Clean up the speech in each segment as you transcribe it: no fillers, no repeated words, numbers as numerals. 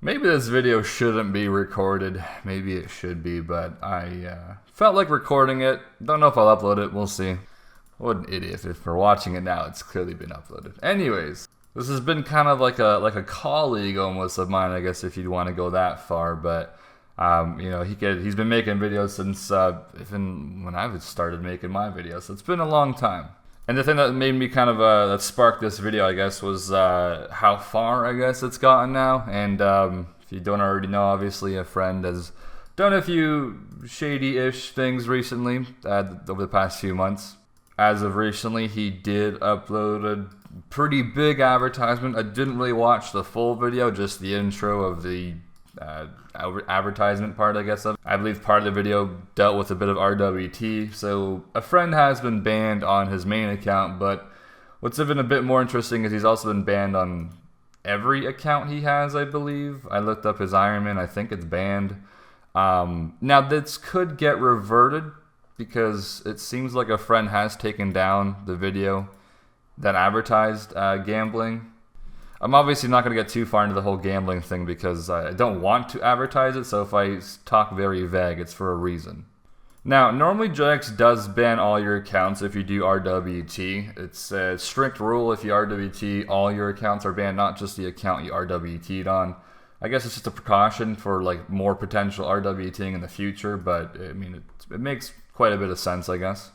Maybe this video shouldn't be recorded. Maybe it should be, but I felt like recording it. Don't know if I'll upload it. We'll see. What an idiot. If we're watching it now, it's clearly been uploaded. Anyways, this has been kind of like a colleague almost of mine, I guess, if you'd want to go that far. But you know, he's been making videos since even when I started making my videos. So it's been a long time. And the thing that made me kind of, that sparked this video, I guess, was how far, I guess, it's gotten now. And if you don't already know, obviously, a friend has done a few shady-ish things recently, over the past few months. As of recently, he did upload a pretty big advertisement. I didn't really watch the full video, just the intro of the advertisement part, I guess. I believe part of the video dealt with a bit of RWT, so a friend has been banned on his main account, but what's been a bit more interesting is he's also been banned on every account he has, I believe. I looked up his Ironman, I think it's banned. Now this could get reverted because it seems like a friend has taken down the video that advertised gambling. I'm obviously not going to get too far into the whole gambling thing because I don't want to advertise it, so if I talk very vague, it's for a reason. Now, normally Jagex does ban all your accounts if you do RWT. It's a strict rule. If you RWT, all your accounts are banned, not just the account you RWT'd on. I guess it's just a precaution for like more potential RWTing in the future, but I mean, it makes quite a bit of sense, I guess.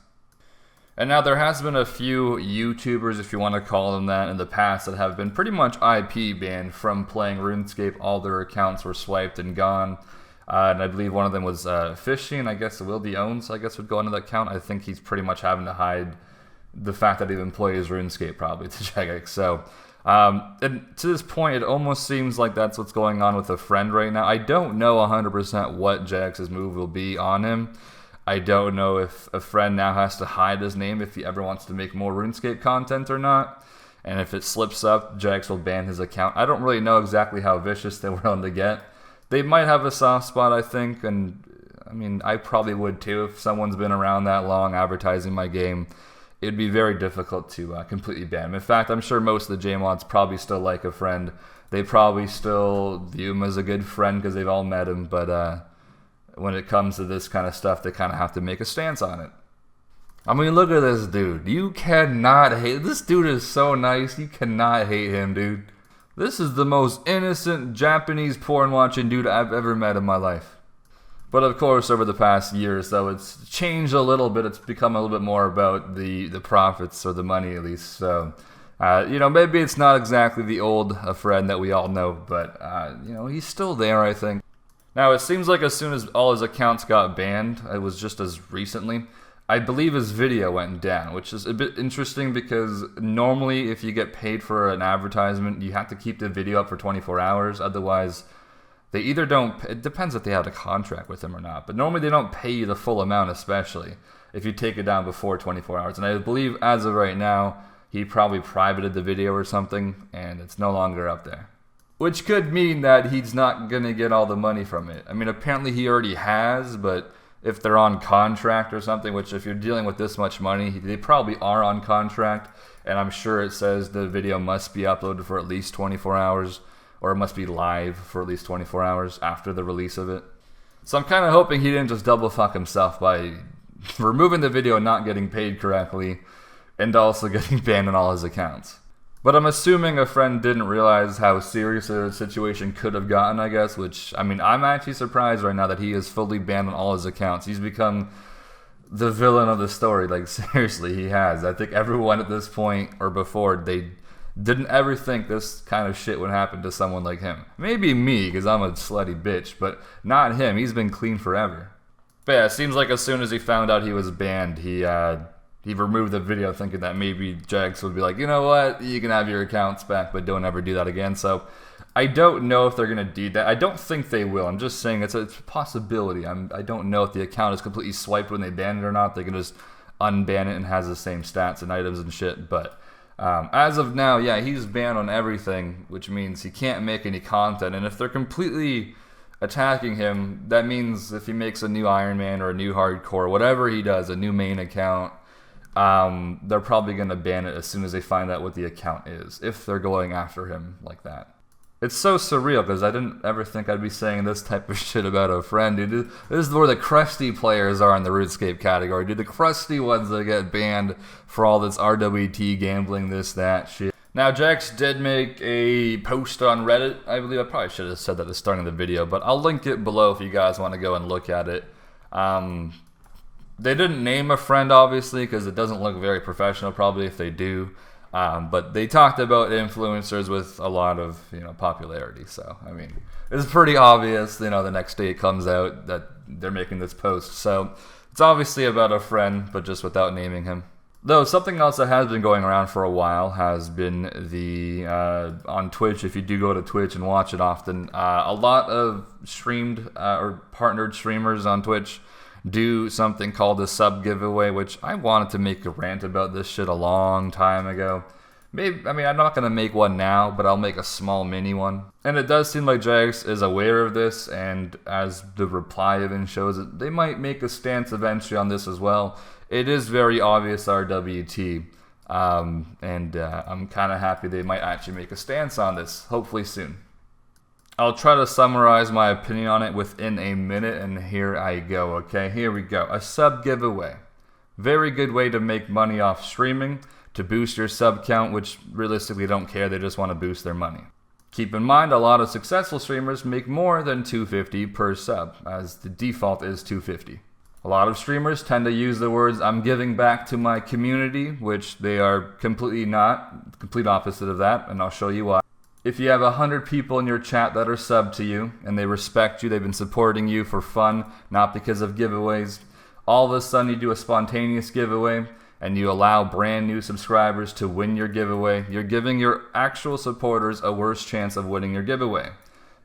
And now there has been a few YouTubers, if you want to call them that, in the past that have been pretty much IP banned from playing RuneScape. All their accounts were swiped and gone. And I believe one of them was Fishing. I guess Will the Owns, I guess, would go into that account. I think he's pretty much having to hide the fact that he even plays RuneScape probably to Jagex. So, and to this point, it almost seems like that's what's going on with a friend right now. I don't know 100% what Jagex's move will be on him. I don't know if a friend now has to hide his name if he ever wants to make more RuneScape content or not. And if it slips up, Jagex will ban his account. I don't really know exactly how vicious they're willing to get. They might have a soft spot, I think, and I mean, I probably would too. If someone's been around that long advertising my game, it'd be very difficult to completely ban him. In fact, I'm sure most of the JMods probably still like a friend. They probably still view him as a good friend because they've all met him, but when it comes to this kind of stuff, they kind of have to make a stance on it. I mean, look at this dude. You cannot hate... This dude is so nice. You cannot hate him, dude. This is the most innocent Japanese porn-watching dude I've ever met in my life. But of course, over the past year or so, it's changed a little bit. It's become a little bit more about the profits, or the money at least. So, you know, maybe it's not exactly the old friend that we all know, but, you know, he's still there, I think. Now, it seems like as soon as all his accounts got banned, it was just as recently, I believe his video went down, which is a bit interesting because normally if you get paid for an advertisement, you have to keep the video up for 24 hours. Otherwise, they either don't, it depends if they had a contract with him or not, but normally they don't pay you the full amount, especially if you take it down before 24 hours. And I believe as of right now, he probably privated the video or something, and it's no longer up there. Which could mean that he's not going to get all the money from it. I mean, apparently he already has, but if they're on contract or something, which if you're dealing with this much money, they probably are on contract, and I'm sure it says the video must be uploaded for at least 24 hours, or it must be live for at least 24 hours after the release of it. So I'm kind of hoping he didn't just double fuck himself by removing the video and not getting paid correctly, and also getting banned on all his accounts. But I'm assuming a friend didn't realize how serious a situation could have gotten, I guess, which, I mean, I'm actually surprised right now that he is fully banned on all his accounts. He's become the villain of the story, like, seriously, he has. I think everyone at this point, or before, they didn't ever think this kind of shit would happen to someone like him. Maybe me, because I'm a slutty bitch, but not him. He's been clean forever. But yeah, it seems like as soon as he found out he was banned, he removed the video thinking that maybe Jagex would be like, you know what, you can have your accounts back, but don't ever do that again. So I don't know if they're going to do that. I don't think they will. I'm just saying it's a possibility. I don't know if the account is completely swiped when they ban it or not. They can just unban it and has the same stats and items and shit. But as of now, yeah, he's banned on everything, which means he can't make any content. And if they're completely attacking him, that means if he makes a new Ironman or a new hardcore, whatever he does, a new main account, they're probably going to ban it as soon as they find out what the account is, if they're going after him like that. It's so surreal because I didn't ever think I'd be saying this type of shit about a friend, dude. This is where the crusty players are in the RuneScape category, dude. The crusty ones that get banned for all this RWT gambling, this, that shit. Now, Jagex did make a post on Reddit. I believe I probably should have said that at the start of the video, but I'll link it below if you guys want to go and look at it. They didn't name a friend, obviously, because it doesn't look very professional, probably, if they do. But they talked about influencers with a lot of, popularity. So, I mean, it's pretty obvious, the next day it comes out that they're making this post. So, it's obviously about a friend, but just without naming him. Though, something else that has been going around for a while has been the, on Twitch, if you do go to Twitch and watch it often, a lot of streamed or partnered streamers on Twitch do something called a sub giveaway, which I wanted to make a rant about this shit a long time ago. Maybe, I mean, I'm not going to make one now, but I'll make a small mini one. And it does seem like Jagex is aware of this, and as the reply even shows it, they might make a stance eventually on this as well. It is very obvious RWT, and I'm kind of happy they might actually make a stance on this, hopefully soon. I'll try to summarize my opinion on it within a minute, and here I go, okay? Here we go. A sub giveaway. Very good way to make money off streaming, to boost your sub count, which realistically don't care, they just want to boost their money. Keep in mind, a lot of successful streamers make more than $250 per sub, as the default is $250. A lot of streamers tend to use the words, I'm giving back to my community, which they are completely not, complete opposite of that, and I'll show you why. If you have 100 people in your chat that are subbed to you, and they respect you, they've been supporting you for fun, not because of giveaways, all of a sudden you do a spontaneous giveaway, and you allow brand new subscribers to win your giveaway, you're giving your actual supporters a worse chance of winning your giveaway.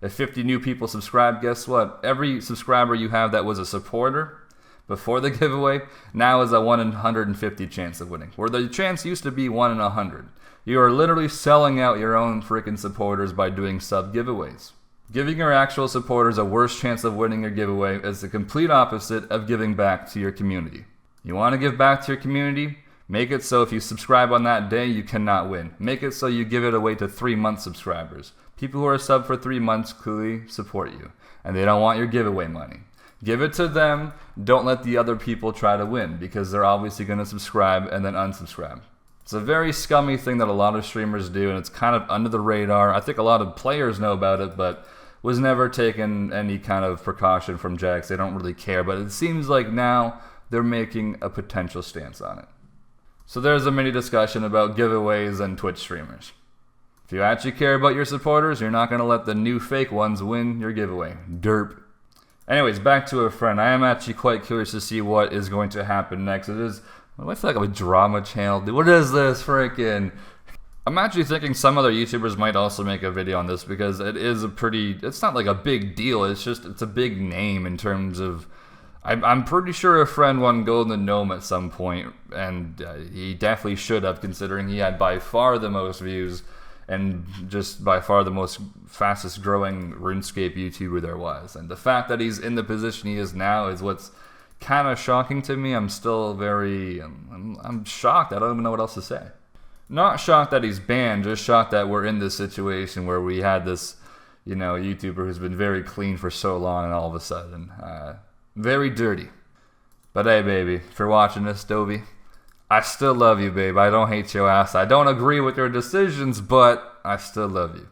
If 50 new people subscribe, guess what? Every subscriber you have that was a supporter before the giveaway now is a 1 in 150 chance of winning, where the chance used to be 1 in 100. You are literally selling out your own freaking supporters by doing sub giveaways. Giving your actual supporters a worse chance of winning your giveaway is the complete opposite of giving back to your community. You want to give back to your community? Make it so if you subscribe on that day, you cannot win. Make it so you give it away to 3-month subscribers. People who are sub for 3 months clearly support you, and they don't want your giveaway money. Give it to them. Don't let the other people try to win, because they're obviously going to subscribe and then unsubscribe. It's a very scummy thing that a lot of streamers do, and it's kind of under the radar. I think a lot of players know about it, but was never taken any kind of precaution from Jagex. They don't really care, but it seems like now they're making a potential stance on it. So there's a mini discussion about giveaways and Twitch streamers. If you actually care about your supporters, you're not going to let the new fake ones win your giveaway. Derp. Anyways, back to a friend. I am actually quite curious to see what is going to happen next. It is, I feel like I'm a drama channel. Dude, what is this freaking? I'm actually thinking some other YouTubers might also make a video on this, because it is a pretty, it's not like a big deal. It's just, it's a big name in terms of, I'm pretty sure a friend won Golden Gnome at some point, and he definitely should have, considering he had by far the most views and just by far the most fastest growing RuneScape YouTuber there was. And the fact that he's in the position he is now is what's kind of shocking to me. I'm still very, I'm shocked. I don't even know what else to say. Not shocked that he's banned, just shocked that we're in this situation where we had this, YouTuber who's been very clean for so long, and all of a sudden, very dirty. But hey, baby, if you're watching this, Dovey, I still love you, babe. I don't hate your ass. I don't agree with your decisions, but I still love you.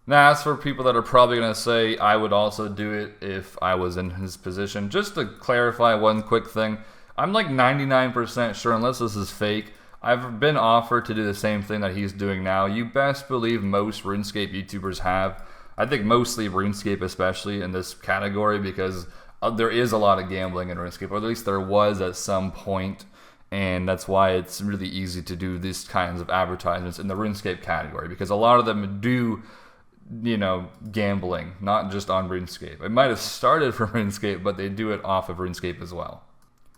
Now, as for people that are probably going to say I would also do it if I was in his position, just to clarify one quick thing, I'm like 99% sure, unless this is fake, I've been offered to do the same thing that he's doing now. You best believe most RuneScape YouTubers have. I think mostly RuneScape, especially in this category, because there is a lot of gambling in RuneScape, or at least there was at some point. And that's why it's really easy to do these kinds of advertisements in the RuneScape category, because a lot of them do, gambling, not just on RuneScape. It might have started from RuneScape, but they do it off of RuneScape as well.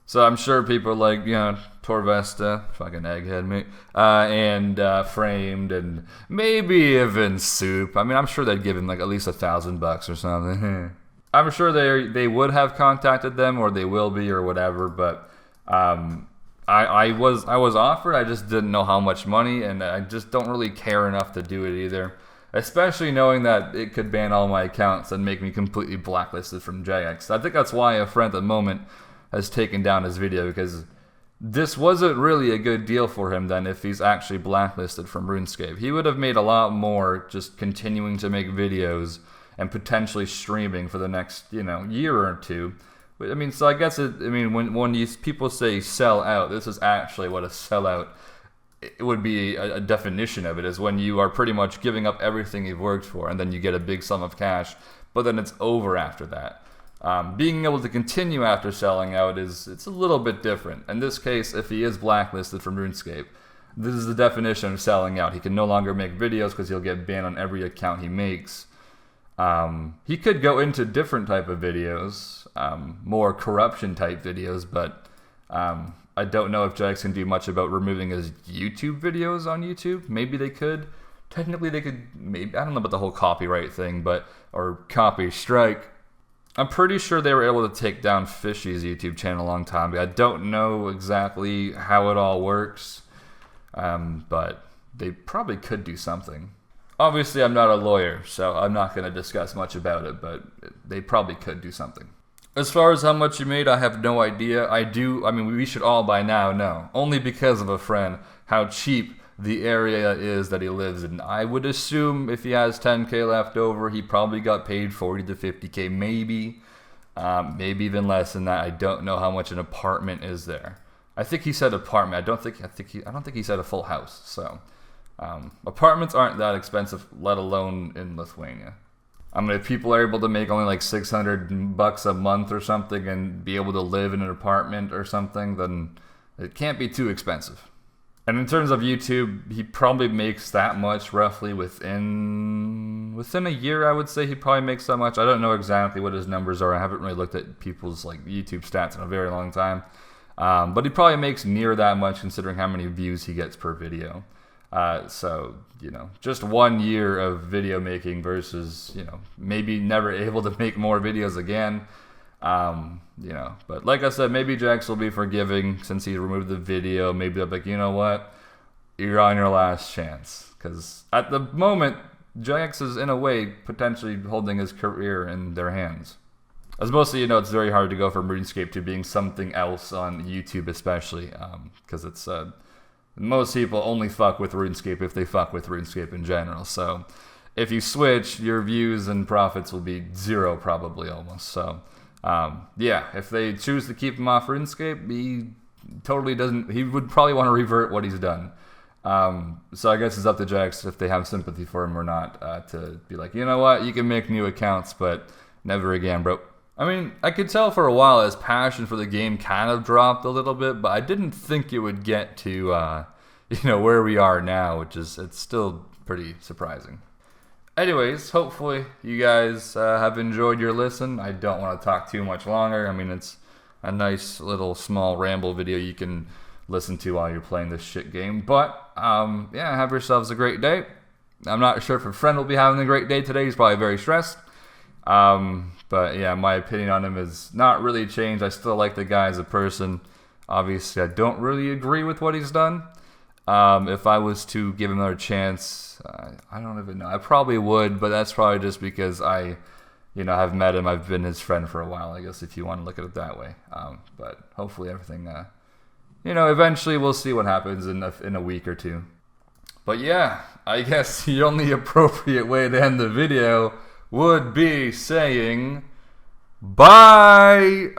So I'm sure people like, Torvesta, fucking egghead, mate, and Framed, and maybe even Soup. I mean, I'm sure they'd give him like at least $1,000 or something. I'm sure they would have contacted them, or they will be, or whatever, but I was offered. I just didn't know how much money, and I just don't really care enough to do it either. especially knowing that it could ban all my accounts and make me completely blacklisted from Jagex. I think that's why a friend at the moment has taken down his video, because this wasn't really a good deal for him then if he's actually blacklisted from RuneScape. He would have made a lot more just continuing to make videos and potentially streaming for the next, year or two. I mean, so I guess when these people say sell out, this is actually what a sellout, it would be a definition of it, is when you are pretty much giving up everything you've worked for and then you get a big sum of cash, but then it's over after that. Being able to continue after selling out it's a little bit different. In this case, if he is blacklisted from RuneScape, this is the definition of selling out. He can no longer make videos because he'll get banned on every account he makes. He could go into different type of videos, more corruption type videos, but I don't know if Jagex can do much about removing his YouTube videos on YouTube. Maybe they could. Technically they could, maybe, I don't know about the whole copyright thing, or copy strike. I'm pretty sure they were able to take down Fishy's YouTube channel a long time ago. I don't know exactly how it all works, but they probably could do something. Obviously, I'm not a lawyer, so I'm not going to discuss much about it, but they probably could do something. As far as how much you made, I have no idea. We should all by now know, only because of a friend, how cheap the area is that he lives in. I would assume if he has 10K left over, he probably got paid 40 to 50K, maybe even less than that. I don't know how much an apartment is there. I think he said apartment. I don't think he said a full house. So apartments aren't that expensive, let alone in Lithuania. If people are able to make only like $600 a month or something and be able to live in an apartment or something, then it can't be too expensive. And in terms of YouTube, he probably makes that much roughly within a year. I would say he probably makes that much. I don't know exactly what his numbers are. I haven't really looked at people's YouTube stats in a very long time. But he probably makes near that much considering how many views he gets per video. So, just 1 year of video making versus, maybe never able to make more videos again. But like I said, maybe Jagex will be forgiving since he removed the video. Maybe they'll be like, you know what? You're on your last chance. Because at the moment, Jagex is in a way potentially holding his career in their hands. As most of you know, it's very hard to go from RuneScape to being something else on YouTube especially. Because it's most people only fuck with RuneScape if they fuck with RuneScape in general. So if you switch, your views and profits will be zero probably almost. So if they choose to keep him off RuneScape, he would probably want to revert what he's done. So I guess it's up to Jagex if they have sympathy for him or not, to be like, you know what, you can make new accounts, but never again, bro. I could tell for a while his passion for the game kind of dropped a little bit, but I didn't think it would get to, where we are now, it's still pretty surprising. Anyways, hopefully you guys have enjoyed your listen. I don't want to talk too much longer. It's a nice little small ramble video you can listen to while you're playing this shit game. But, have yourselves a great day. I'm not sure if a friend will be having a great day today. He's probably very stressed. But yeah, my opinion on him has not really changed. I still like the guy as a person. Obviously, I don't really agree with what he's done. If I was to give him another chance, I don't even know. I probably would, but that's probably just because I, have met him. I've been his friend for a while, I guess, if you want to look at it that way. But hopefully everything, eventually we'll see what happens in a week or two. But yeah, I guess the only appropriate way to end the video would be saying bye.